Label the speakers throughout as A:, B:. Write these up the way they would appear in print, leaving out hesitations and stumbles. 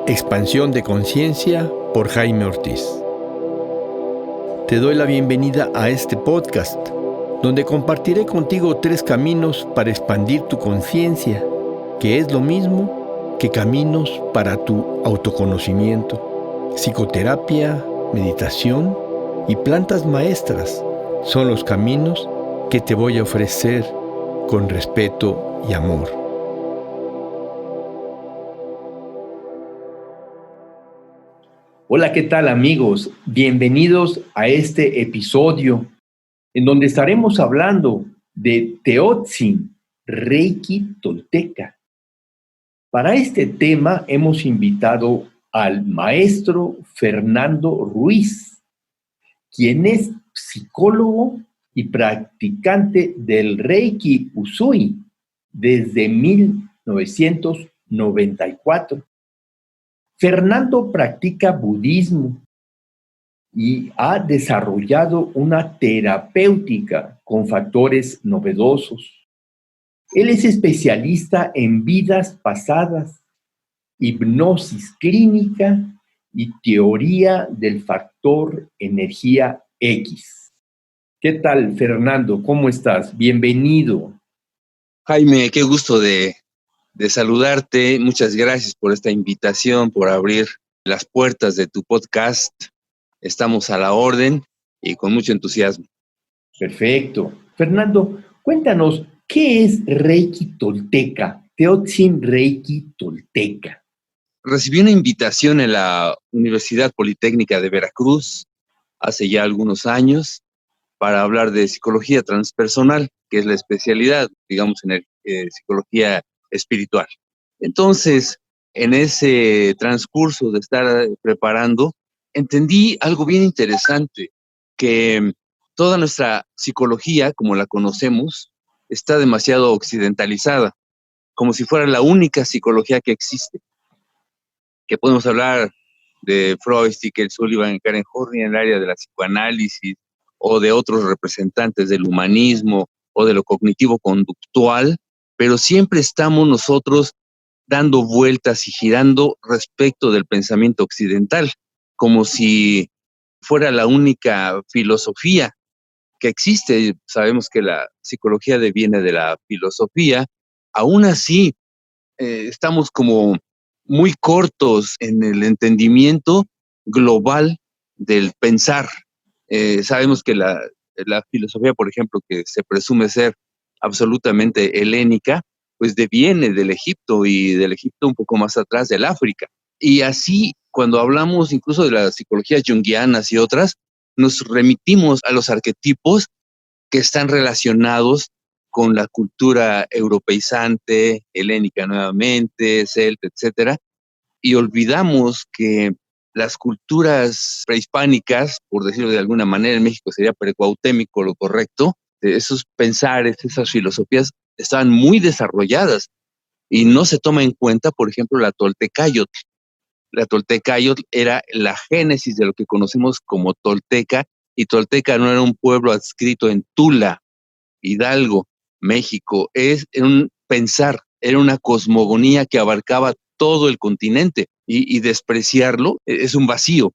A: Expansión de Conciencia por Jaime Ortiz. Te doy la bienvenida a este podcast, donde compartiré contigo 3 caminos para expandir tu conciencia, que es lo mismo que caminos para tu autoconocimiento. Psicoterapia, meditación y plantas maestras son los caminos que te voy a ofrecer con respeto y amor. Hola, ¿qué tal amigos? Bienvenidos a este episodio en donde estaremos hablando de Teotzin, Reiki Tolteca. Para este tema hemos invitado al maestro Fernando Ruiz, quien es psicólogo y practicante del Reiki Usui desde 1994. Fernando practica budismo y ha desarrollado una terapéutica con factores novedosos. Él es especialista en vidas pasadas, hipnosis clínica y teoría del factor energía X. ¿Qué tal, Fernando? ¿Cómo estás? Bienvenido.
B: Jaime, qué gusto de saludarte. Muchas gracias por esta invitación, por abrir las puertas de tu podcast. Estamos a la orden y con mucho entusiasmo.
A: Perfecto. Fernando, cuéntanos, ¿qué es Reiki Tolteca? Teotzin Reiki Tolteca.
B: Recibí una invitación en la Universidad Politécnica de Veracruz hace ya algunos años para hablar de psicología transpersonal, que es la especialidad, digamos, en psicología espiritual. Entonces, en ese transcurso de estar preparando, entendí algo bien interesante, que toda nuestra psicología, como la conocemos, está demasiado occidentalizada, como si fuera la única psicología que existe. Que podemos hablar de Freud, Stickell, Sullivan, Karen Horney en el área de la psicoanálisis, o de otros representantes del humanismo o de lo cognitivo-conductual, pero siempre estamos nosotros dando vueltas y girando respecto del pensamiento occidental, como si fuera la única filosofía que existe. Sabemos que la psicología deviene de la filosofía. Aún así, estamos como muy cortos en el entendimiento global del pensar. Sabemos que la filosofía, por ejemplo, que se presume ser absolutamente helénica, pues deviene del Egipto, y del Egipto un poco más atrás del África. Y así, cuando hablamos incluso de las psicologías junguianas y otras, nos remitimos a los arquetipos que están relacionados con la cultura europeizante, helénica nuevamente, celta, etcétera, y olvidamos que las culturas prehispánicas, por decirlo de alguna manera, en México sería precuautémico lo correcto, esos pensares, esas filosofías estaban muy desarrolladas y no se toma en cuenta, por ejemplo, la Toltecayotl. La Toltecayotl era la génesis de lo que conocemos como Tolteca, y Tolteca no era un pueblo adscrito en Tula, Hidalgo, México, es un pensar, era una cosmogonía que abarcaba todo el continente, y despreciarlo es un vacío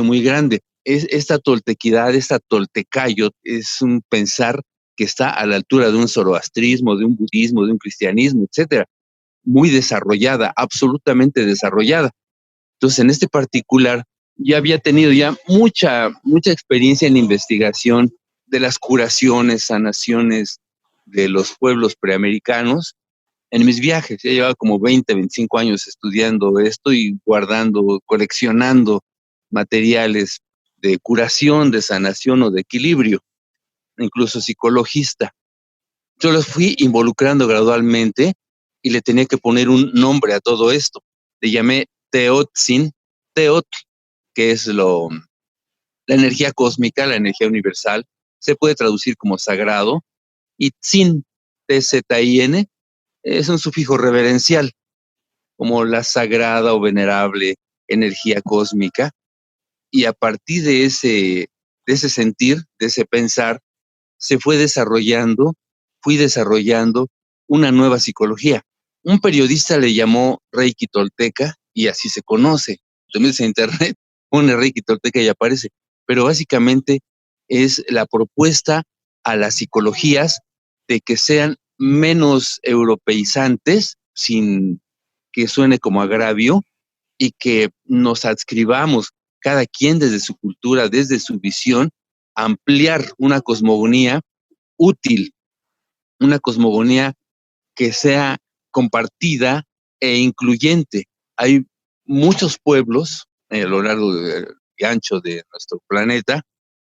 B: muy grande. Esta toltequidad, esta toltecayotl, es un pensar que está a la altura de un zoroastrismo, de un budismo, de un cristianismo, etcétera, muy desarrollada, absolutamente desarrollada. Entonces, en este particular, ya había tenido ya mucha experiencia en investigación de las curaciones, sanaciones de los pueblos preamericanos en mis viajes. Ya llevaba como 20, 25 años estudiando esto y guardando, coleccionando materiales de curación, de sanación o de equilibrio, incluso psicologista. Yo los fui involucrando gradualmente y le tenía que poner un nombre a todo esto. Le llamé Teotzin, Teotl, que es la energía cósmica, la energía universal. Se puede traducir como sagrado. Y Tzin, Tzin, es un sufijo reverencial, como la sagrada o venerable energía cósmica. Y a partir de ese sentir, de ese pensar, fui desarrollando una nueva psicología. Un periodista le llamó Reiki Tolteca y así se conoce. Te metes en internet, pone Reiki Tolteca y aparece. Pero básicamente es la propuesta a las psicologías de que sean menos europeizantes, sin que suene como agravio, y que nos adscribamos cada quien desde su cultura, desde su visión, ampliar una cosmogonía útil, una cosmogonía que sea compartida e incluyente. Hay muchos pueblos a lo largo y ancho de nuestro planeta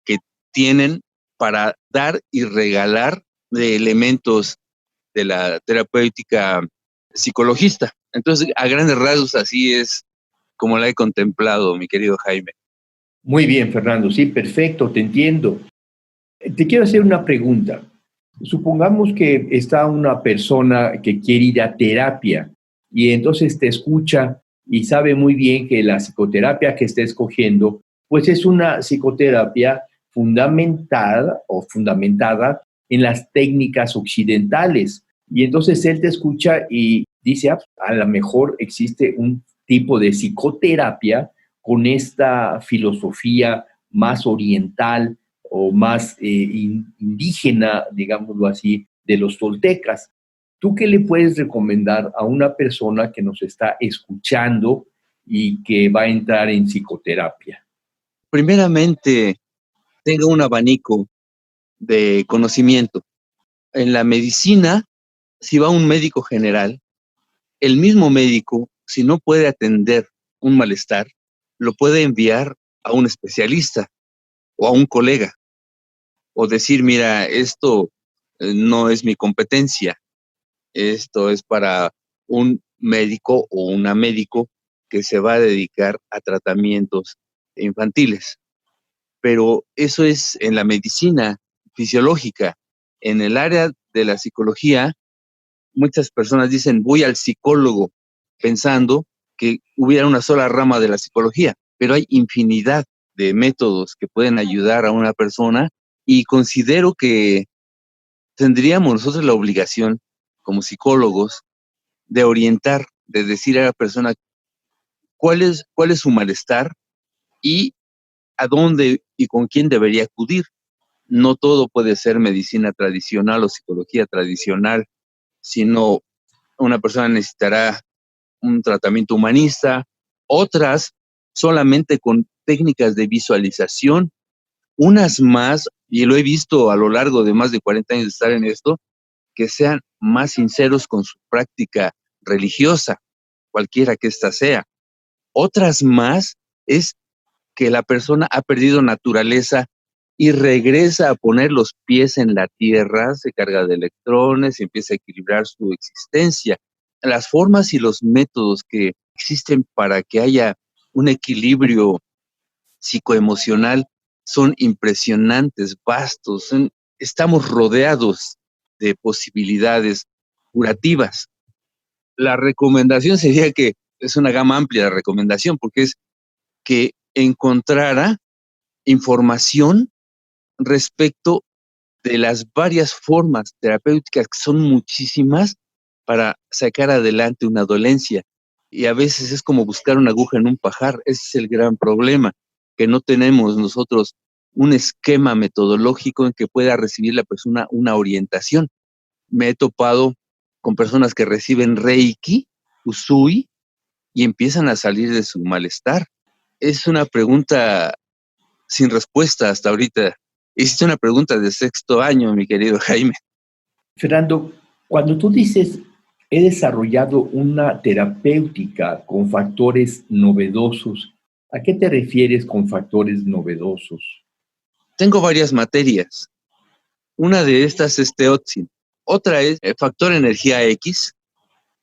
B: que tienen para dar y regalar de elementos de la terapéutica psicologista. Entonces, a grandes rasgos, así es como la he contemplado, mi querido Jaime.
A: Muy bien, Fernando, sí, perfecto, te entiendo. Te quiero hacer una pregunta. Supongamos que está una persona que quiere ir a terapia y entonces te escucha y sabe muy bien que la psicoterapia que está escogiendo, pues es una psicoterapia fundamentada en las técnicas occidentales. Y entonces él te escucha y dice, ah, a lo mejor existe un tipo de psicoterapia con esta filosofía más oriental o más indígena, digámoslo así, de los toltecas. ¿Tú qué le puedes recomendar a una persona que nos está escuchando y que va a entrar en psicoterapia?
B: Primeramente, tenga un abanico de conocimiento. En la medicina, si va un médico general, el mismo médico, si no puede atender un malestar, lo puede enviar a un especialista o a un colega, o decir, mira, esto no es mi competencia, esto es para un médico o una médico que se va a dedicar a tratamientos infantiles. Pero eso es en la medicina fisiológica. En el área de la psicología, muchas personas dicen, voy al psicólogo, pensando que hubiera una sola rama de la psicología, pero hay infinidad de métodos que pueden ayudar a una persona y considero que tendríamos nosotros la obligación, como psicólogos, de orientar, de decir a la persona cuál es su malestar y a dónde y con quién debería acudir. No todo puede ser medicina tradicional o psicología tradicional, sino una persona necesitará un tratamiento humanista, otras solamente con técnicas de visualización, unas más, y lo he visto a lo largo de más de 40 años de estar en esto, que sean más sinceros con su práctica religiosa, cualquiera que ésta sea. Otras más es que la persona ha perdido naturaleza y regresa a poner los pies en la tierra, se carga de electrones, empieza a equilibrar su existencia. Las formas y los métodos que existen para que haya un equilibrio psicoemocional son impresionantes, vastos. Estamos rodeados de posibilidades curativas. La recomendación sería que es una gama amplia de recomendación, porque es que encontrara información respecto de las varias formas terapéuticas, que son muchísimas, para sacar adelante una dolencia. Y a veces es como buscar una aguja en un pajar. Ese es el gran problema, que no tenemos nosotros un esquema metodológico en que pueda recibir la persona una orientación. Me he topado con personas que reciben Reiki, Usui, y empiezan a salir de su malestar. Es una pregunta sin respuesta hasta ahorita. Hiciste una pregunta de sexto año, mi querido Jaime.
A: Fernando, cuando tú dices he desarrollado una terapéutica con factores novedosos, ¿a qué te refieres con factores novedosos?
B: Tengo varias materias. Una de estas es Teotzin. Otra es factor energía X.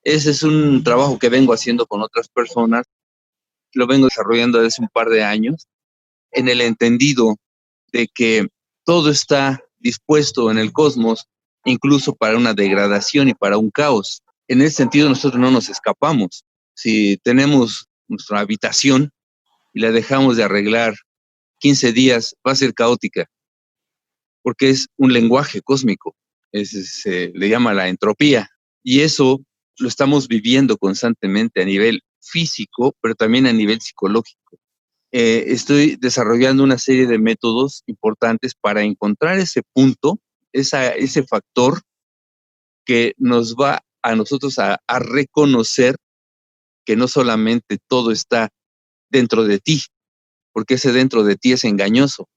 B: Ese es un trabajo que vengo haciendo con otras personas. Lo vengo desarrollando desde un par de años, en el entendido de que todo está dispuesto en el cosmos, incluso para una degradación y para un caos. En ese sentido, nosotros no nos escapamos. Si tenemos nuestra habitación y la dejamos de arreglar 15 días, va a ser caótica, porque es un lenguaje cósmico. Se le llama la entropía. Y eso lo estamos viviendo constantemente a nivel físico, pero también a nivel psicológico. Estoy desarrollando una serie de métodos importantes para encontrar ese punto, ese factor que nos va a nosotros a reconocer que no solamente todo está dentro de ti, porque ese dentro de ti es engañoso.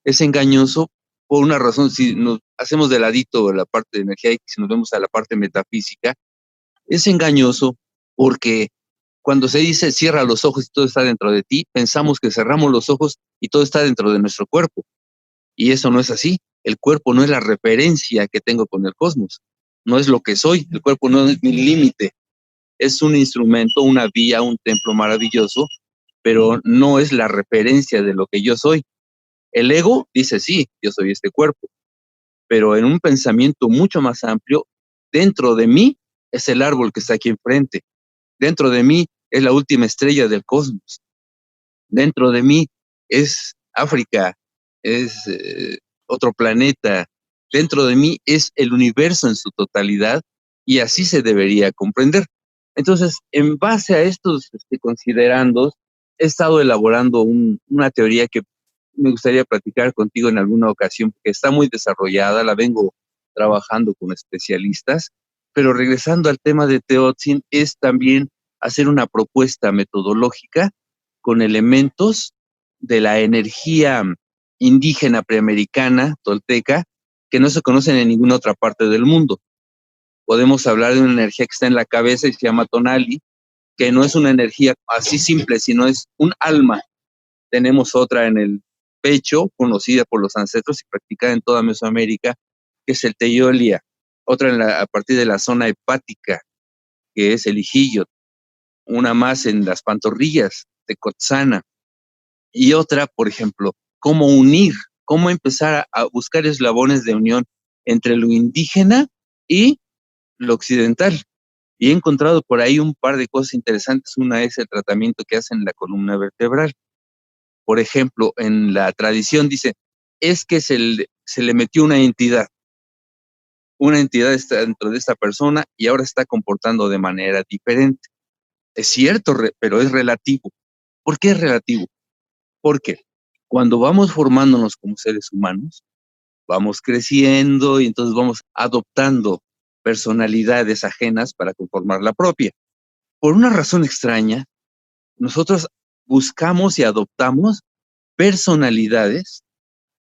B: Es engañoso por una razón. Si nos hacemos de ladito la parte de energía y si nos vemos a la parte metafísica, es engañoso porque cuando se dice cierra los ojos y todo está dentro de ti, pensamos que cerramos los ojos y todo está dentro de nuestro cuerpo. Y eso no es así. El cuerpo no es la referencia que tengo con el cosmos. No es lo que soy. El cuerpo no es mi límite. Es un instrumento, una vía, un templo maravilloso, pero no es la referencia de lo que yo soy. El ego dice, sí, yo soy este cuerpo, pero en un pensamiento mucho más amplio, dentro de mí es el árbol que está aquí enfrente. Dentro de mí es la última estrella del cosmos. Dentro de mí es África, es otro planeta. Dentro de mí es el universo en su totalidad y así se debería comprender. Entonces, en base a estos considerandos, he estado elaborando una teoría que me gustaría platicar contigo en alguna ocasión, porque está muy desarrollada, la vengo trabajando con especialistas, pero regresando al tema de Teotzin, es también hacer una propuesta metodológica con elementos de la energía indígena preamericana, tolteca, que no se conocen en ninguna otra parte del mundo. Podemos hablar de una energía que está en la cabeza y se llama tonali, que no es una energía así simple, sino es un alma. Tenemos otra en el pecho, conocida por los ancestros y practicada en toda Mesoamérica, que es el teyolia. Otra a partir de la zona hepática, que es el ijillo. Una más en las pantorrillas, de Cotzana. Y otra, por ejemplo, cómo unir, cómo empezar a buscar eslabones de unión entre lo indígena y lo occidental. Y he encontrado por ahí un par de cosas interesantes. Una es el tratamiento que hacen en la columna vertebral. Por ejemplo, en la tradición dice, es que se le metió una entidad. Una entidad está dentro de esta persona y ahora está comportando de manera diferente. Es cierto, pero es relativo. ¿Por qué es relativo? Porque cuando vamos formándonos como seres humanos, vamos creciendo y entonces vamos adoptando personalidades ajenas para conformar la propia. Por una razón extraña, nosotros buscamos y adoptamos personalidades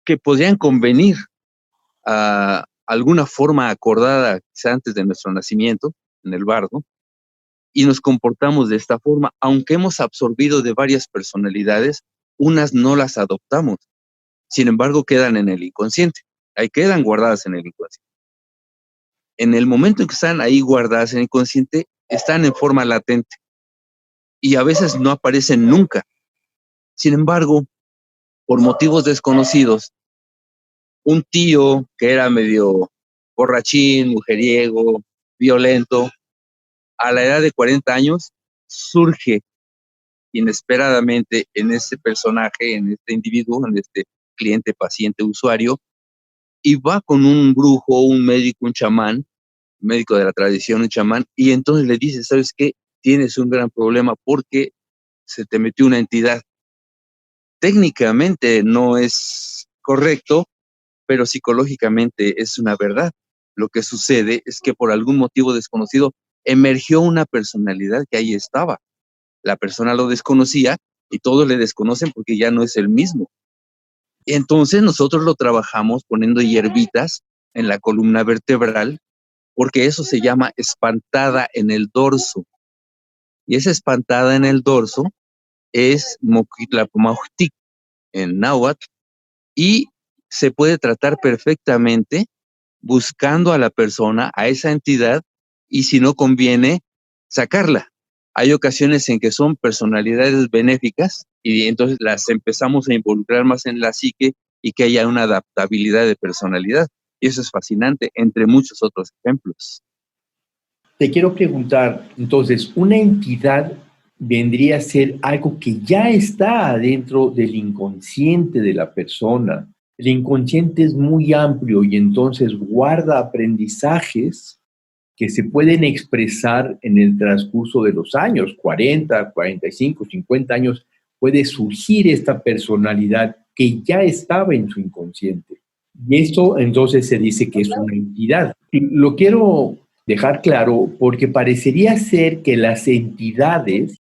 B: que podrían convenir a alguna forma acordada quizá antes de nuestro nacimiento, en el bardo, y nos comportamos de esta forma, aunque hemos absorbido de varias personalidades, unas no las adoptamos, sin embargo quedan en el inconsciente, ahí quedan guardadas en el inconsciente. En el momento en que están ahí guardadas en el inconsciente, están en forma latente y a veces no aparecen nunca. Sin embargo, por motivos desconocidos, un tío que era medio borrachín, mujeriego, violento, a la edad de 40 años, surge inesperadamente en este personaje, en este individuo, en este cliente, paciente, usuario, y va con un brujo, un médico, un chamán, un médico de la tradición, un chamán, y entonces le dice, ¿sabes qué? Tienes un gran problema porque se te metió una entidad. Técnicamente no es correcto, pero psicológicamente es una verdad. Lo que sucede es que por algún motivo desconocido emergió una personalidad que ahí estaba. La persona lo desconocía y todos le desconocen porque ya no es el mismo. Entonces nosotros lo trabajamos poniendo hierbitas en la columna vertebral porque eso se llama espantada en el dorso. Y esa espantada en el dorso es Moquitlapomahutic en náhuatl y se puede tratar perfectamente buscando a la persona, a esa entidad, y si no conviene, sacarla. Hay ocasiones en que son personalidades benéficas y entonces las empezamos a involucrar más en la psique y que haya una adaptabilidad de personalidad. Y eso es fascinante, entre muchos otros ejemplos.
A: Te quiero preguntar, entonces, ¿una entidad vendría a ser algo que ya está dentro del inconsciente de la persona? El inconsciente es muy amplio y entonces guarda aprendizajes que se pueden expresar en el transcurso de los años, 40, 45, 50 años, puede surgir esta personalidad que ya estaba en su inconsciente. Y esto entonces se dice que es una entidad. Lo quiero dejar claro porque parecería ser que las entidades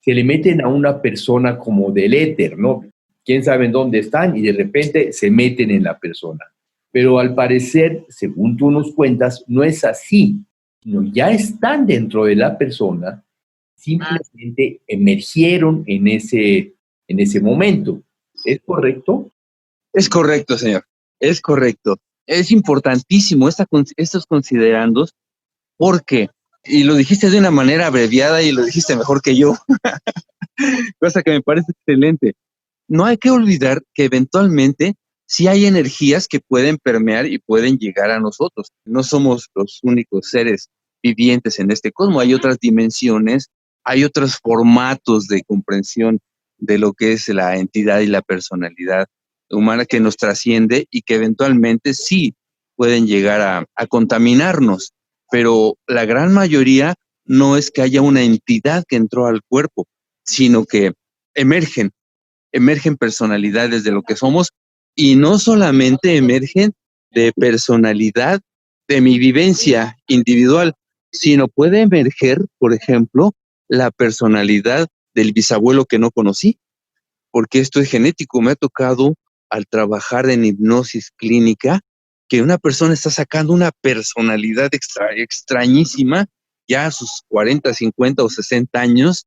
A: se le meten a una persona como del éter, ¿no? Quién sabe en dónde están y de repente se meten en la persona. Pero al parecer, según tú nos cuentas, no es así, sino ya están dentro de la persona, simplemente emergieron en ese momento. ¿Es correcto?
B: Es correcto, señor. Es correcto. Es importantísimo estos considerandos porque, y lo dijiste de una manera abreviada y lo dijiste mejor que yo, cosa que me parece excelente. No hay que olvidar que eventualmente sí hay energías que pueden permear y pueden llegar a nosotros. No somos los únicos seres vivientes en este cosmos. Hay otras dimensiones, hay otros formatos de comprensión de lo que es la entidad y la personalidad humana que nos trasciende y que eventualmente sí pueden llegar a contaminarnos. Pero la gran mayoría no es que haya una entidad que entró al cuerpo, sino que emergen personalidades de lo que somos y no solamente emergen de personalidad de mi vivencia individual, sino puede emerger, por ejemplo, la personalidad del bisabuelo que no conocí, porque esto es genético. Me ha tocado al trabajar en hipnosis clínica que una persona está sacando una personalidad extrañísima ya a sus 40, 50 o 60 años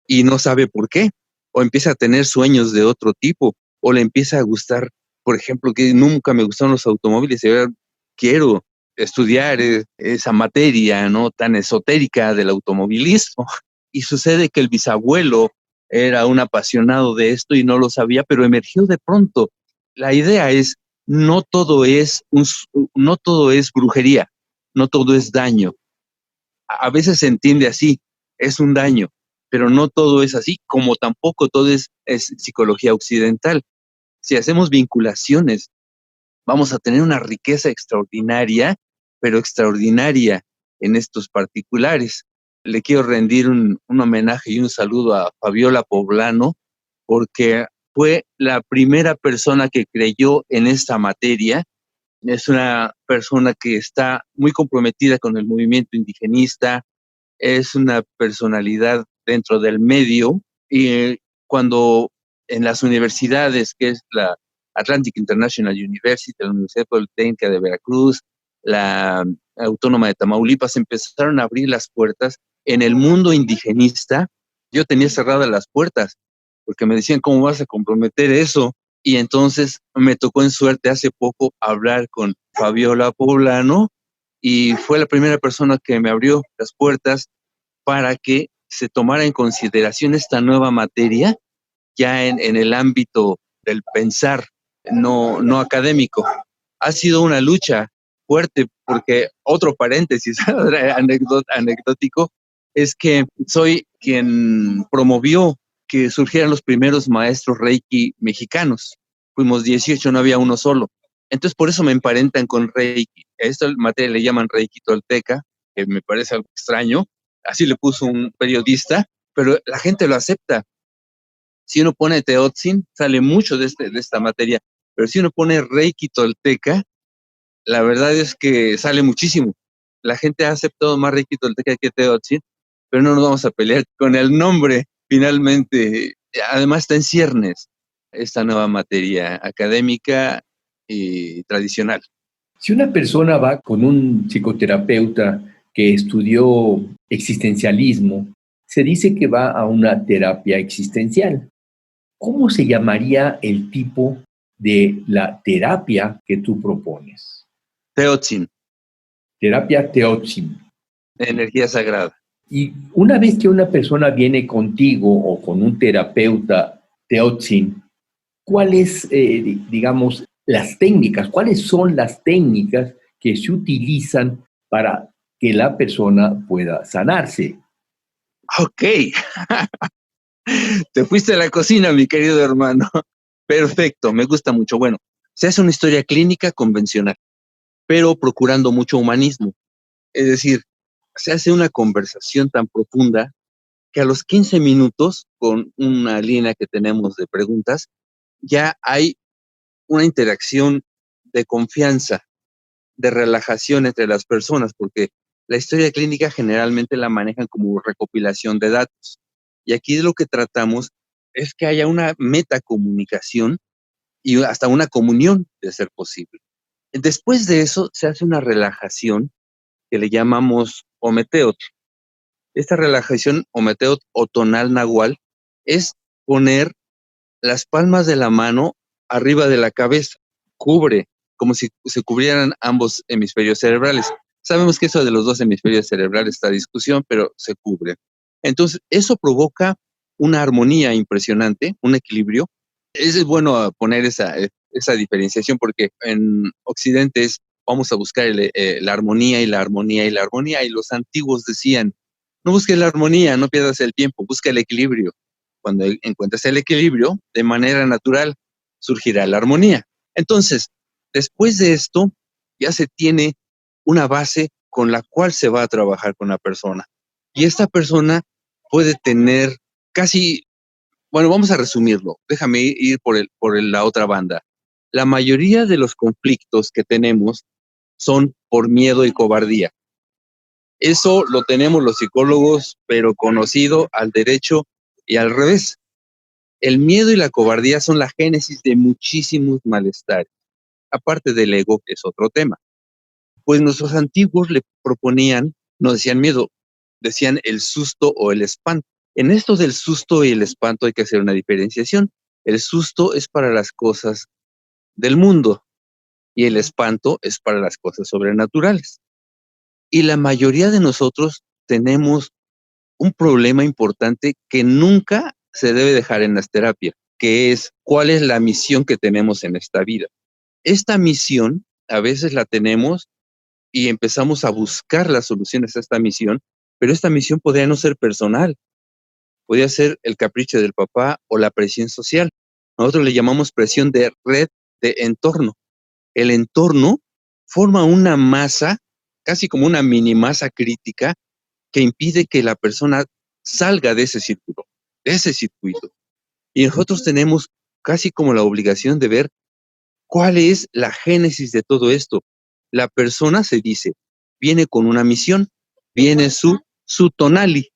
B: y no sabe por qué, o empieza a tener sueños de otro tipo, o le empieza a gustar, por ejemplo, que nunca me gustaron los automóviles, y ahora quiero estudiar esa materia, ¿no?, tan esotérica del automovilismo. Y sucede que el bisabuelo era un apasionado de esto y no lo sabía, pero emergió de pronto. La idea es, no todo es brujería, no todo es daño. A veces se entiende así, es un daño, pero no todo es así, como tampoco todo es psicología occidental. Si hacemos vinculaciones, vamos a tener una riqueza extraordinaria, pero extraordinaria en estos particulares. Le quiero rendir un homenaje y un saludo a Fabiola Poblano, porque fue la primera persona que creyó en esta materia. Es una persona que está muy comprometida con el movimiento indigenista, es una personalidad dentro del medio y cuando en las universidades, que es la Atlantic International University, la Universidad Politécnica de Veracruz, la Autónoma de Tamaulipas, empezaron a abrir las puertas en el mundo indigenista, yo tenía cerradas las puertas porque me decían, ¿cómo vas a comprometer eso? Y entonces me tocó en suerte hace poco hablar con Fabiola Poblano y fue la primera persona que me abrió las puertas para que se tomara en consideración esta nueva materia ya en el ámbito del pensar, no académico. Ha sido una lucha fuerte porque, otro paréntesis anecdótico, es que soy quien promovió que surgieran los primeros maestros Reiki mexicanos. Fuimos 18, no había uno solo. Entonces, por eso me emparentan con Reiki. A esta materia le llaman Reiki tolteca, que me parece algo extraño. Así le puso un periodista, pero la gente lo acepta. Si uno pone Teotzin, sale mucho de esta materia, pero si uno pone Reiki tolteca, la verdad es que sale muchísimo. La gente ha aceptado más Reiki tolteca que Teotzin, pero no nos vamos a pelear con el nombre, finalmente. Además está en ciernes esta nueva materia académica y tradicional.
A: Si una persona va con un psicoterapeuta que estudió existencialismo, se dice que va a una terapia existencial. ¿Cómo se llamaría el tipo de la terapia que tú propones?
B: Teotzin.
A: Terapia Teotzin.
B: Energía sagrada.
A: Y una vez que una persona viene contigo o con un terapeuta Teotzin, ¿cuáles, digamos, las técnicas, cuáles son las técnicas que se utilizan para que la persona pueda sanarse?
B: Ok. Te fuiste a la cocina, mi querido hermano. Perfecto, me gusta mucho. Bueno, se hace una historia clínica convencional, pero procurando mucho humanismo. Es decir, se hace una conversación tan profunda que a los 15 minutos, con una línea que tenemos de preguntas, ya hay una interacción de confianza, de relajación entre las personas, porque la historia clínica generalmente la manejan como recopilación de datos. Y aquí lo que tratamos es que haya una metacomunicación y hasta una comunión, de ser posible. Después de eso se hace una relajación que le llamamos ometeot. Esta relajación ometeot o tonal nahual es poner las palmas de la mano arriba de la cabeza, cubre, como si se cubrieran ambos hemisferios cerebrales. Sabemos que eso de los dos hemisferios cerebrales está a discusión, pero se cubre. Entonces, eso provoca una armonía impresionante, un equilibrio. Es bueno poner esa diferenciación porque en Occidente vamos a buscar la armonía y la armonía y la armonía, y los antiguos decían, no busques la armonía, no pierdas el tiempo, busca el equilibrio. Cuando encuentres el equilibrio, de manera natural surgirá la armonía. Entonces, después de esto, ya se tiene una base con la cual se va a trabajar con la persona. Y esta persona puede tener casi, bueno, vamos a resumirlo. Déjame ir por la otra banda. La mayoría de los conflictos que tenemos son por miedo y cobardía. Eso lo tenemos los psicólogos, pero conocido al derecho y al revés. El miedo y la cobardía son la génesis de muchísimos malestares, aparte del ego, que es otro tema. Pues nuestros antiguos le proponían, no decían miedo, decían el susto o el espanto. En esto del susto y el espanto hay que hacer una diferenciación. El susto es para las cosas del mundo y el espanto es para las cosas sobrenaturales. Y la mayoría de nosotros tenemos un problema importante que nunca se debe dejar en las terapias, que es cuál es la misión que tenemos en esta vida. Esta misión a veces la tenemos y empezamos a buscar las soluciones a esta misión, pero esta misión podría no ser personal, podría ser el capricho del papá o la presión social. Nosotros le llamamos presión de red de entorno. El entorno forma una masa, casi como una mini masa crítica, que impide que la persona salga de ese círculo, de ese circuito. Y nosotros tenemos casi como la obligación de ver cuál es la génesis de todo esto. La persona, se dice, viene con una misión, viene su tonali,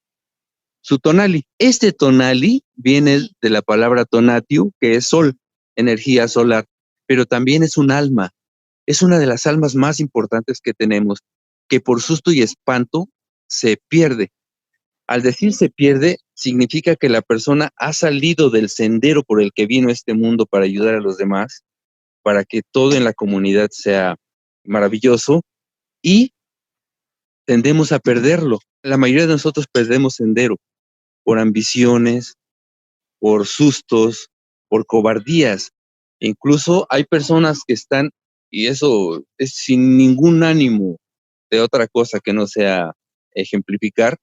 B: su tonali. Este tonali viene de la palabra tonatiuh, que es sol, energía solar, pero también es un alma. Es una de las almas más importantes que tenemos, que por susto y espanto se pierde. Al decir se pierde, significa que la persona ha salido del sendero por el que vino a este mundo para ayudar a los demás, para que todo en la comunidad sea maravilloso, y tendemos a perderlo. La mayoría de nosotros perdemos sendero por ambiciones, por sustos, por cobardías. Incluso hay personas que están, y eso es sin ningún ánimo de otra cosa que no sea ejemplificar,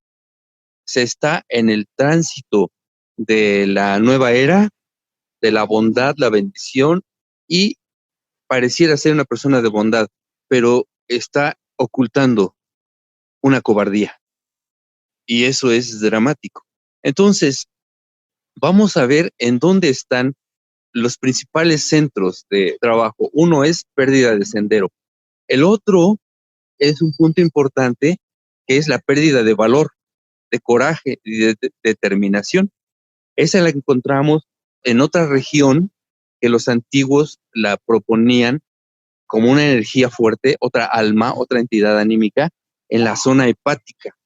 B: se está en el tránsito de la nueva era, de la bondad, la bendición, y pareciera ser una persona de bondad, pero está ocultando una cobardía. Y eso es dramático. Entonces, vamos a ver en dónde están los principales centros de trabajo. Uno es pérdida de sendero. El otro es un punto importante, que es la pérdida de valor, de coraje y de determinación. Esa la encontramos en otra región que los antiguos la proponían como una energía fuerte, otra alma, otra entidad anímica, en la zona hepática.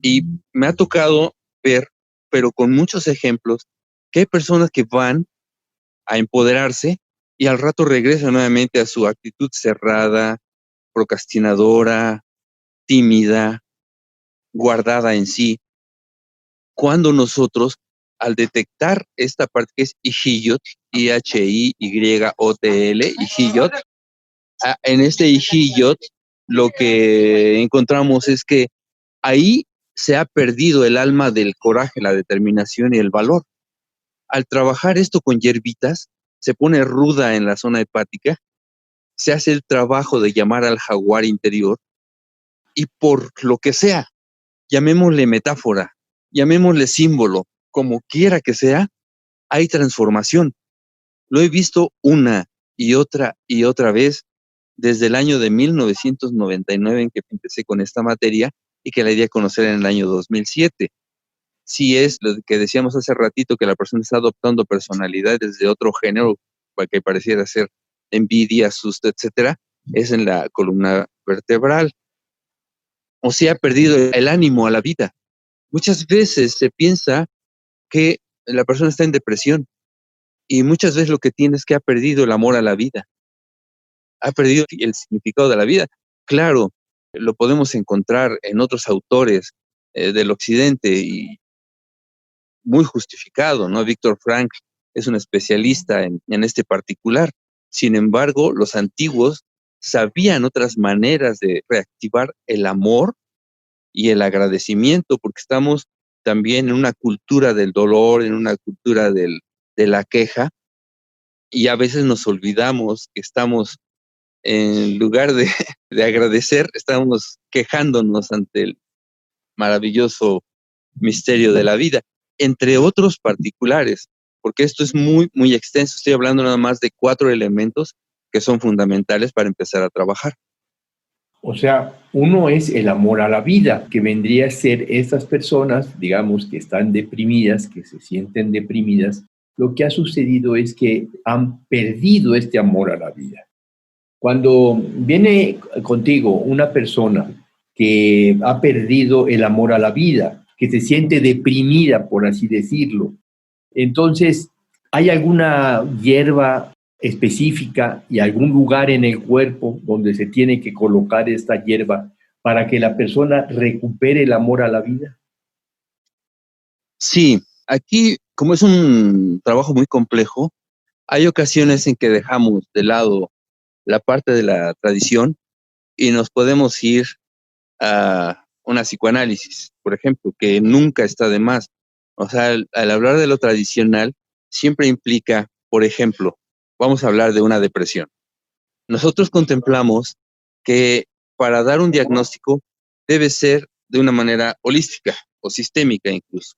B: Y me ha tocado ver, pero con muchos ejemplos, que hay personas que van a empoderarse y al rato regresan nuevamente a su actitud cerrada, procrastinadora, tímida, guardada en sí. Cuando nosotros, al detectar esta parte que es Ijiyot, Ihiyotl, Ijiyot, en este Ijiyot lo que encontramos es que ahí se ha perdido el alma del coraje, la determinación y el valor. Al trabajar esto con hierbitas, se pone ruda en la zona hepática, se hace el trabajo de llamar al jaguar interior y por lo que sea, llamémosle metáfora, llamémosle símbolo, como quiera que sea, hay transformación. Lo he visto una y otra vez desde el año de 1999 en que empecé con esta materia y que la di a conocer en el año 2007. Si es lo que decíamos hace ratito, que la persona está adoptando personalidades de otro género, que pareciera ser envidia, susto, etcétera, es en la columna vertebral. O sea, ha perdido el ánimo a la vida. Muchas veces se piensa que la persona está en depresión y muchas veces lo que tiene es que ha perdido el amor a la vida, ha perdido el significado de la vida. Claro, lo podemos encontrar en otros autores del occidente y muy justificado, ¿no? Víctor Frankl es un especialista en este particular. Sin embargo, los antiguos sabían otras maneras de reactivar el amor y el agradecimiento, porque estamos también en una cultura del dolor, en una cultura de la queja, y a veces nos olvidamos que estamos, en lugar de agradecer, estamos quejándonos ante el maravilloso misterio de la vida, entre otros particulares, porque esto es muy, muy extenso. Estoy hablando nada más de 4 elementos que son fundamentales para empezar a trabajar.
A: O sea, uno es el amor a la vida, que vendría a ser estas personas, digamos, que están deprimidas, que se sienten deprimidas. Lo que ha sucedido es que han perdido este amor a la vida. Cuando viene contigo una persona que ha perdido el amor a la vida, que se siente deprimida, por así decirlo, entonces, ¿hay alguna hierba específica y algún lugar en el cuerpo donde se tiene que colocar esta hierba para que la persona recupere el amor a la vida?
B: Sí, aquí, como es un trabajo muy complejo, hay ocasiones en que dejamos de lado la parte de la tradición y nos podemos ir a una psicoanálisis, por ejemplo, que nunca está de más. O sea, al hablar de lo tradicional, siempre implica, por ejemplo, vamos a hablar de una depresión. Nosotros contemplamos que para dar un diagnóstico debe ser de una manera holística o sistémica incluso.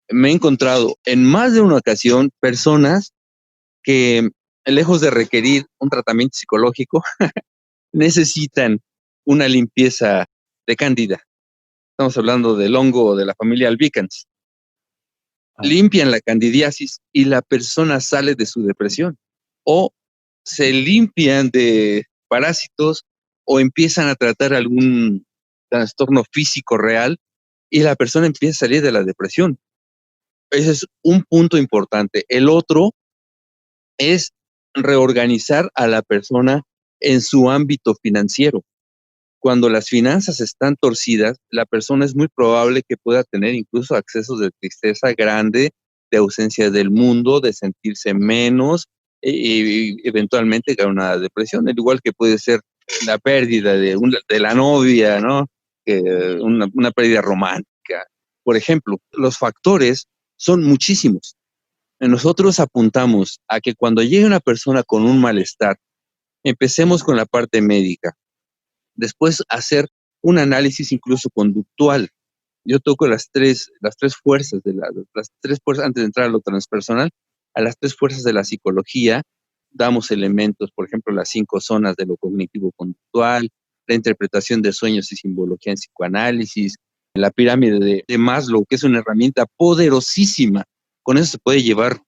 B: Me he encontrado en más de una ocasión personas que, lejos de requerir un tratamiento psicológico, necesitan una limpieza de cándida. Estamos hablando del hongo de la familia albicans. Limpian la candidiasis y la persona sale de su depresión. O se limpian de parásitos o empiezan a tratar algún trastorno físico real y la persona empieza a salir de la depresión. Ese es un punto importante. El otro es reorganizar a la persona en su ámbito financiero. Cuando las finanzas están torcidas, la persona es muy probable que pueda tener incluso accesos de tristeza grande, de ausencia del mundo, de sentirse menos y eventualmente caer en una depresión, al igual que puede ser la pérdida de la novia, ¿no? Una pérdida romántica. Por ejemplo, los factores son muchísimos. Nosotros apuntamos a que cuando llegue una persona con un malestar, empecemos con la parte médica. Después hacer un análisis incluso conductual. Yo toco las tres fuerzas las 3 fuerzas antes de entrar a lo transpersonal, a las 3 fuerzas de la psicología, damos elementos, por ejemplo, las 5 zonas de lo cognitivo-conductual, la interpretación de sueños y simbología en psicoanálisis, la pirámide de Maslow, que es una herramienta poderosísima. Con eso se puede llevar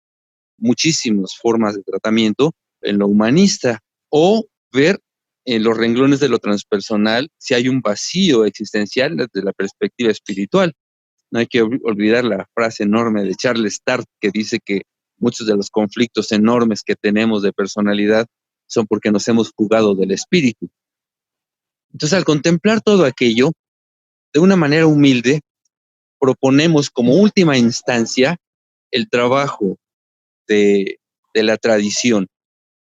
B: muchísimas formas de tratamiento en lo humanista o ver en los renglones de lo transpersonal si hay un vacío existencial desde la perspectiva espiritual. No hay que olvidar la frase enorme de Charles Sturt que dice que muchos de los conflictos enormes que tenemos de personalidad son porque nos hemos jugado del espíritu. Entonces, al contemplar todo aquello, de una manera humilde, proponemos como última instancia el trabajo de la tradición,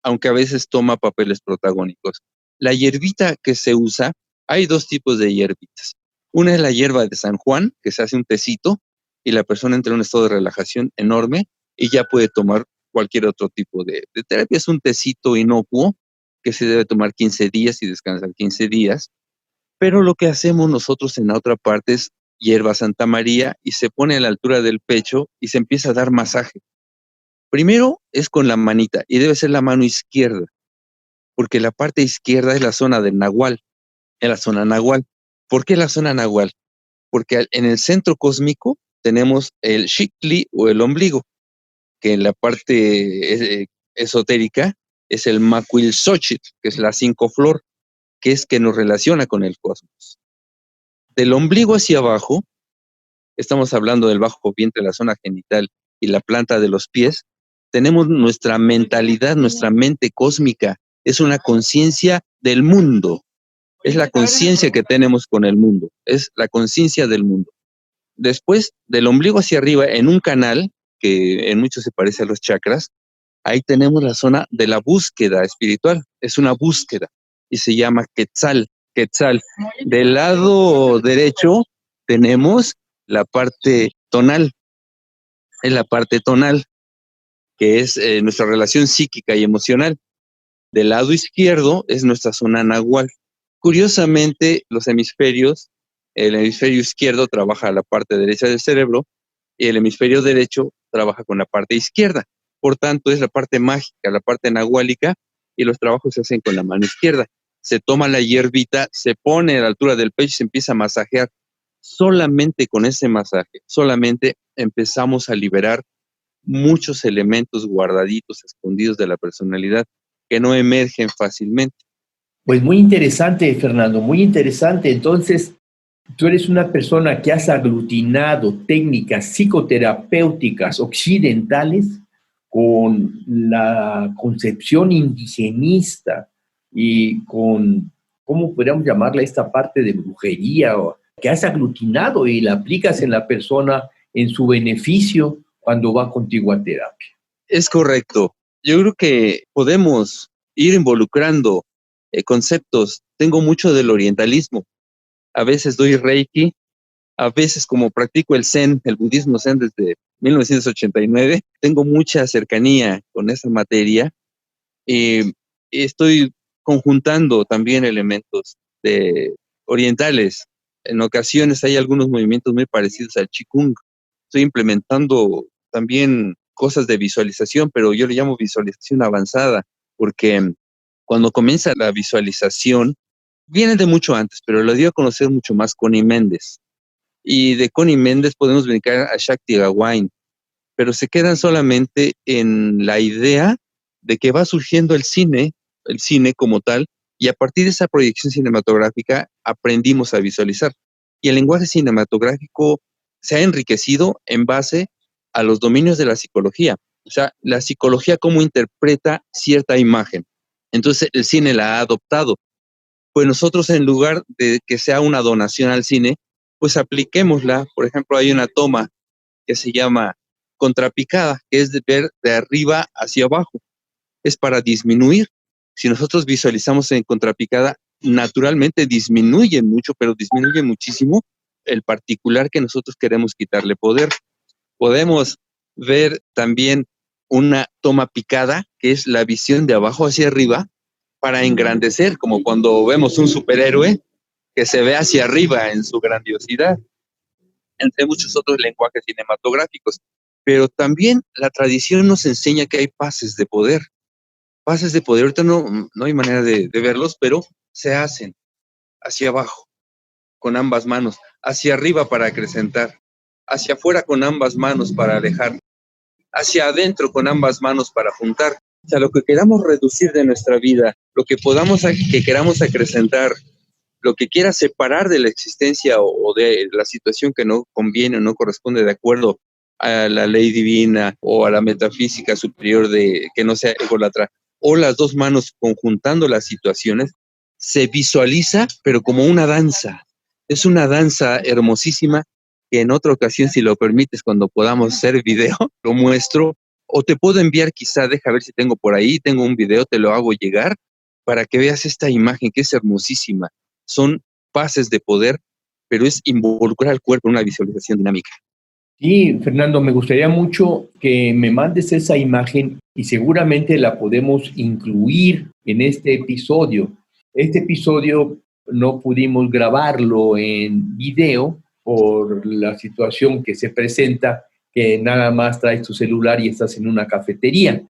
B: aunque a veces toma papeles protagónicos. La hierbita que se usa, hay 2 tipos de hierbitas. Una es la hierba de San Juan, que se hace un tecito y la persona entra en un estado de relajación enorme y ya puede tomar cualquier otro tipo de terapia. Es un tecito inocuo que se debe tomar 15 días y descansar 15 días. Pero lo que hacemos nosotros en la otra parte es hierba Santa María y se pone a la altura del pecho y se empieza a dar masaje. Primero es con la manita y debe ser la mano izquierda, porque la parte izquierda es la zona del nahual, es la zona nahual. ¿Por qué la zona nahual? Porque en el centro cósmico tenemos el Xictli o el ombligo, que en la parte esotérica es el Macuilxóchitl, que es la cinco flor, que es que nos relaciona con el cosmos. Del ombligo hacia abajo, estamos hablando del bajo vientre, la zona genital y la planta de los pies, tenemos nuestra mentalidad, nuestra mente cósmica, es una conciencia del mundo, es la conciencia que tenemos con el mundo, es la conciencia del mundo. Después, del ombligo hacia arriba, en un canal, que en mucho se parece a los chakras, ahí tenemos la zona de la búsqueda espiritual, es una búsqueda, y se llama Quetzal, Quetzal. Del lado derecho tenemos la parte tonal, es la parte tonal, que es nuestra relación psíquica y emocional. Del lado izquierdo es nuestra zona nahual. Curiosamente, los hemisferios, el hemisferio izquierdo trabaja la parte derecha del cerebro y el hemisferio derecho trabaja con la parte izquierda. Por tanto, es la parte mágica, la parte nahuálica, y los trabajos se hacen con la mano izquierda. Se toma la hierbita, se pone a la altura del pecho y se empieza a masajear. Solamente con ese masaje, solamente empezamos a liberar muchos elementos guardaditos, escondidos de la personalidad, que no emergen fácilmente.
A: Pues muy interesante, Fernando, muy interesante. Entonces, tú eres una persona que has aglutinado técnicas psicoterapéuticas occidentales con la concepción indigenista y con, ¿cómo podríamos llamarla esta parte de brujería? Que has aglutinado y la aplicas en la persona en su beneficio cuando va contigo a terapia.
B: Es correcto. Yo creo que podemos ir involucrando conceptos. Tengo mucho del orientalismo. A veces doy Reiki, a veces como practico el Zen, el budismo Zen desde 1989, tengo mucha cercanía con esa materia y estoy conjuntando también elementos orientales. En ocasiones hay algunos movimientos muy parecidos al Qigong. Estoy implementando también cosas de visualización, pero yo le llamo visualización avanzada, porque cuando comienza la visualización, viene de mucho antes, pero lo dio a conocer mucho más Connie Méndez. Y de Connie Méndez podemos brincar a Shakti Gawain, pero se quedan solamente en la idea de que va surgiendo el cine como tal, y a partir de esa proyección cinematográfica aprendimos a visualizar. Y el lenguaje cinematográfico se ha enriquecido en base a los dominios de la psicología. O sea, la psicología cómo interpreta cierta imagen. Entonces el cine la ha adoptado. Pues nosotros, en lugar de que sea una donación al cine, pues apliquémosla. Por ejemplo, hay una toma que se llama contrapicada, que es de ver de arriba hacia abajo. Es para disminuir. Si nosotros visualizamos en contrapicada, naturalmente disminuye mucho, pero disminuye muchísimo el particular que nosotros queremos quitarle poder. Podemos ver también una toma picada, que es la visión de abajo hacia arriba, para engrandecer, como cuando vemos un superhéroe que se ve hacia arriba en su grandiosidad, entre muchos otros lenguajes cinematográficos. Pero también la tradición nos enseña que hay pases de poder. Pases de poder, ahorita no hay manera de verlos, pero se hacen hacia abajo, con ambas manos, hacia arriba para acrecentar, hacia afuera con ambas manos para alejar, hacia adentro con ambas manos para juntar. O sea, lo que queramos reducir de nuestra vida, lo que que queramos acrecentar, lo que quiera separar de la existencia o de la situación que no conviene o no corresponde de acuerdo a la ley divina o a la metafísica superior de que no sea ególatra, o las dos manos conjuntando las situaciones, se visualiza, pero como una danza. Es una danza hermosísima que en otra ocasión, si lo permites, cuando podamos hacer video, lo muestro, o te puedo enviar quizá, deja ver si tengo por ahí, tengo un video, te lo hago llegar, para que veas esta imagen que es hermosísima. Son pases de poder, pero es involucrar al cuerpo en una visualización dinámica.
A: Sí, Fernando, me gustaría mucho que me mandes esa imagen y seguramente la podemos incluir en este episodio. Este episodio no pudimos grabarlo en video por la situación que se presenta, que nada más traes tu celular y estás en una cafetería.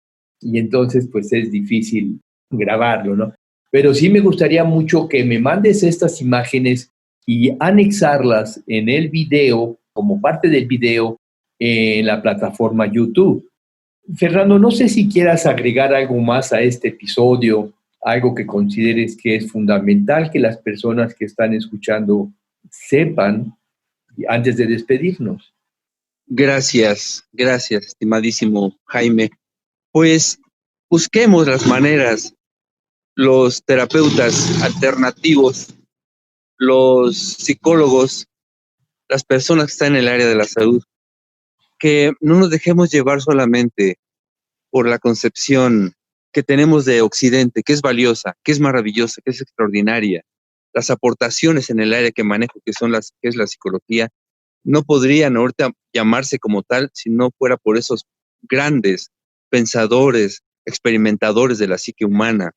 A: Y entonces, pues es difícil grabarlo, ¿no? Pero sí me gustaría mucho que me mandes estas imágenes y anexarlas en el video, como parte del video, en la plataforma YouTube. Fernando, no sé si quieras agregar algo más a este episodio, algo que consideres que es fundamental que las personas que están escuchando sepan antes de despedirnos.
B: Gracias, estimadísimo Jaime. Pues busquemos las maneras, los terapeutas alternativos, los psicólogos, las personas que están en el área de la salud, que no nos dejemos llevar solamente por la concepción que tenemos de Occidente, que es valiosa, que es maravillosa, que es extraordinaria. Las aportaciones en el área que manejo, que es la psicología, no podrían ahorita llamarse como tal si no fuera por esos grandes pensadores, experimentadores de la psique humana.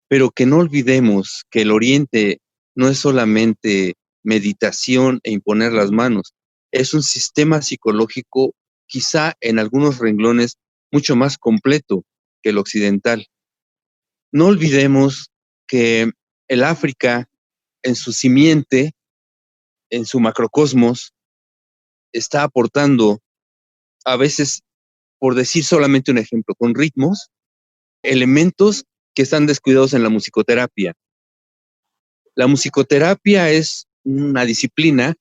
B: Pero que no olvidemos que el Oriente no es solamente meditación e imponer las manos, es un sistema psicológico quizá en algunos renglones mucho más completo que el occidental. No olvidemos que el África, en su simiente, en su macrocosmos, está aportando, a veces, por decir solamente un ejemplo, con ritmos, elementos que están descuidados en la musicoterapia. La musicoterapia es una disciplina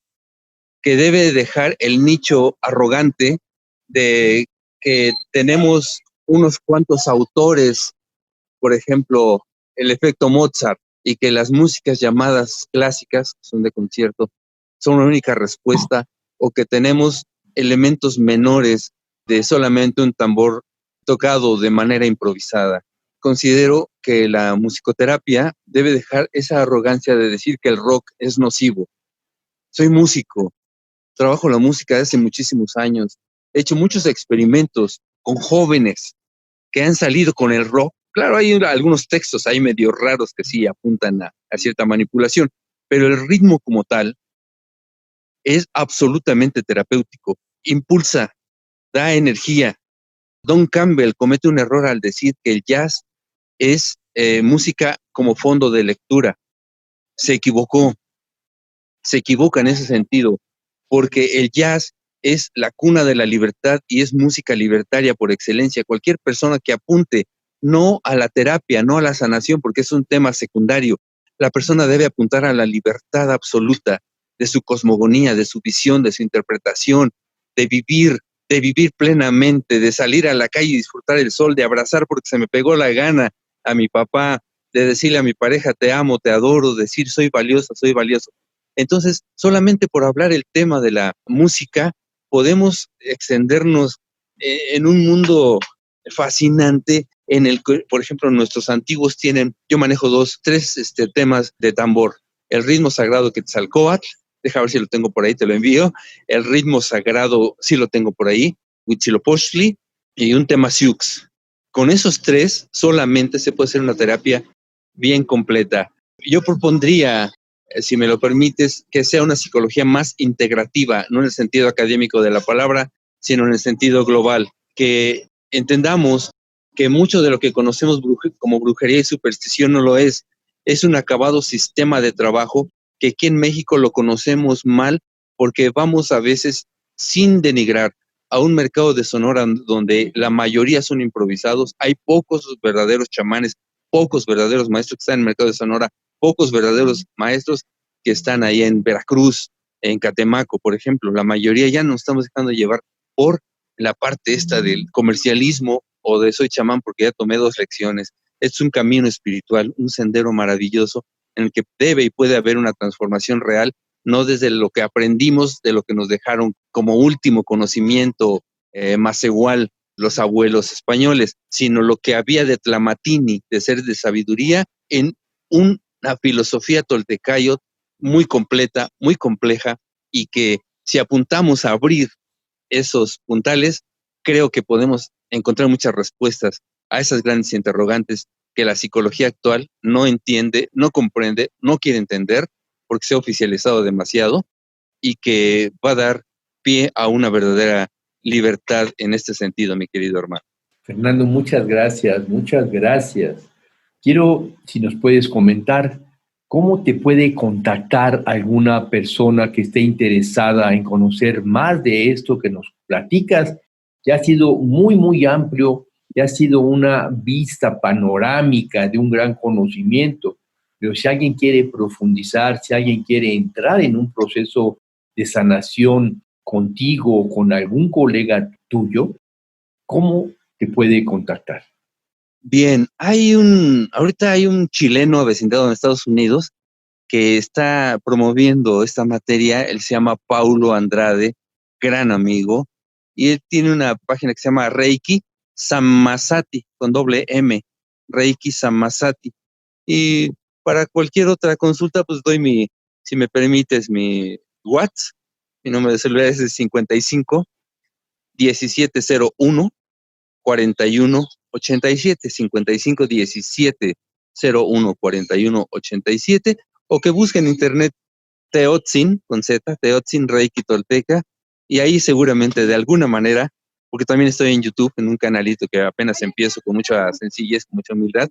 B: que debe dejar el nicho arrogante de que tenemos unos cuantos autores, por ejemplo, el efecto Mozart, y que las músicas llamadas clásicas, son de concierto, son la única respuesta, o que tenemos elementos menores de solamente un tambor tocado de manera improvisada. Considero que la musicoterapia debe dejar esa arrogancia de decir que el rock es nocivo. Soy músico, trabajo la música desde hace muchísimos años, he hecho muchos experimentos con jóvenes que han salido con el rock. Claro, hay algunos textos ahí medio raros que sí apuntan a cierta manipulación, pero el ritmo como tal es absolutamente terapéutico, impulsa, da energía. Don Campbell comete un error al decir que el jazz es música como fondo de lectura. Se equivocó, se equivoca en ese sentido, porque el jazz es la cuna de la libertad y es música libertaria por excelencia. Cualquier persona que apunte no a la terapia, no a la sanación, porque es un tema secundario, la persona debe apuntar a la libertad absoluta de su cosmogonía, de su visión, de su interpretación, de vivir plenamente, de salir a la calle y disfrutar el sol, de abrazar porque se me pegó la gana a mi papá, de decirle a mi pareja, te amo, te adoro, decir soy valiosa, soy valioso. Entonces, solamente por hablar el tema de la música, podemos extendernos en un mundo fascinante en el que, por ejemplo, nuestros antiguos tienen, yo manejo tres temas de tambor. El ritmo sagrado Quetzalcóatl, deja ver si lo tengo por ahí, te lo envío. El ritmo sagrado, sí lo tengo por ahí, Huitzilopochtli, y un tema Siux. Con esos tres solamente se puede hacer una terapia bien completa. Yo propondría, si me lo permites, que sea una psicología más integrativa, no en el sentido académico de la palabra, sino en el sentido global, que entendamos que mucho de lo que conocemos como brujería y superstición no lo es un acabado sistema de trabajo que aquí en México lo conocemos mal porque vamos a veces sin denigrar a un mercado de Sonora donde la mayoría son improvisados, hay pocos verdaderos chamanes, pocos verdaderos maestros que están en el mercado de Sonora, pocos verdaderos maestros que están ahí en Veracruz, en Catemaco, por ejemplo. La mayoría ya nos estamos dejando llevar por la parte esta del comercialismo o de soy chamán porque ya tomé 2 lecciones. Es un camino espiritual, un sendero maravilloso en el que debe y puede haber una transformación real, no desde lo que aprendimos, de lo que nos dejaron como último conocimiento más igual los abuelos españoles, sino lo que había de Tlamatini, de ser de sabiduría, en una filosofía toltecayo muy completa, muy compleja, y que si apuntamos a abrir esos puntales, creo que podemos encontrar muchas respuestas a esas grandes interrogantes que la psicología actual no entiende, no comprende, no quiere entender, porque se ha oficializado demasiado y que va a dar pie a una verdadera libertad en este sentido, mi querido hermano.
A: Fernando, muchas gracias, muchas gracias. Quiero, si nos puedes comentar, ¿cómo te puede contactar alguna persona que esté interesada en conocer más de esto que nos platicas? Ya ha sido muy, muy amplio, ya ha sido una vista panorámica de un gran conocimiento, pero si alguien quiere profundizar, si alguien quiere entrar en un proceso de sanación contigo o con algún colega tuyo, ¿cómo te puede contactar?
B: Bien, ahorita hay un chileno avecindado en Estados Unidos que está promoviendo esta materia. Él se llama Paulo Andrade, gran amigo, y él tiene una página que se llama Reiki Sammasati, con doble M, Reiki Sammasati. Y para cualquier otra consulta, pues doy si me permites, mi WhatsApp. Mi número de celular es el 55 1701 41 87, 55 17 01 41 87, o que busquen en internet Teotzin, con Z, Teotzin Reiki Tolteca, y ahí seguramente de alguna manera, porque también estoy en YouTube, en un canalito que apenas empiezo con mucha sencillez, con mucha humildad,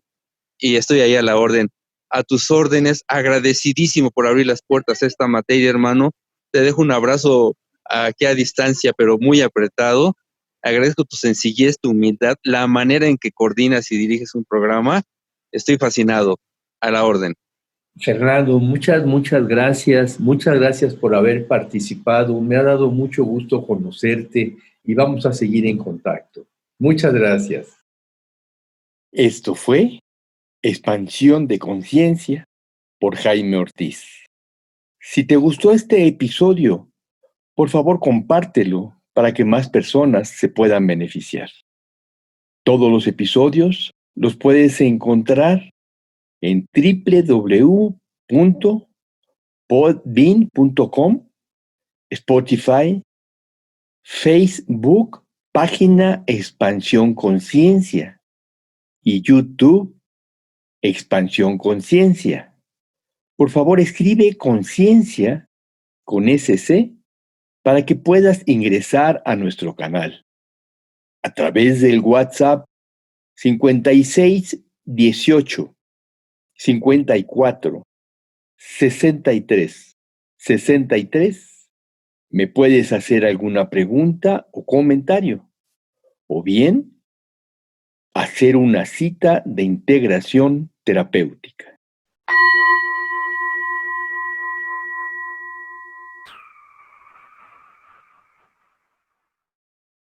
B: y estoy ahí a la orden, a tus órdenes, agradecidísimo por abrir las puertas a esta materia, hermano. Te dejo un abrazo aquí a distancia, pero muy apretado. Agradezco tu sencillez, tu humildad, la manera en que coordinas y diriges un programa. Estoy fascinado. A la orden.
A: Fernando, muchas, muchas gracias por haber participado. Me ha dado mucho gusto conocerte y vamos a seguir en contacto. Muchas gracias. Esto fue Expansión de Conciencia por Jaime Ortiz. Si te gustó este episodio, por favor compártelo para que más personas se puedan beneficiar. Todos los episodios los puedes encontrar en www.podbean.com, Spotify, Facebook, página Expansión Conciencia y YouTube Expansión Conciencia. Por favor, escribe conciencia con SC para que puedas ingresar a nuestro canal a través del WhatsApp 56 18 54 63 63. Me puedes hacer alguna pregunta o comentario, o bien hacer una cita de integración terapéutica.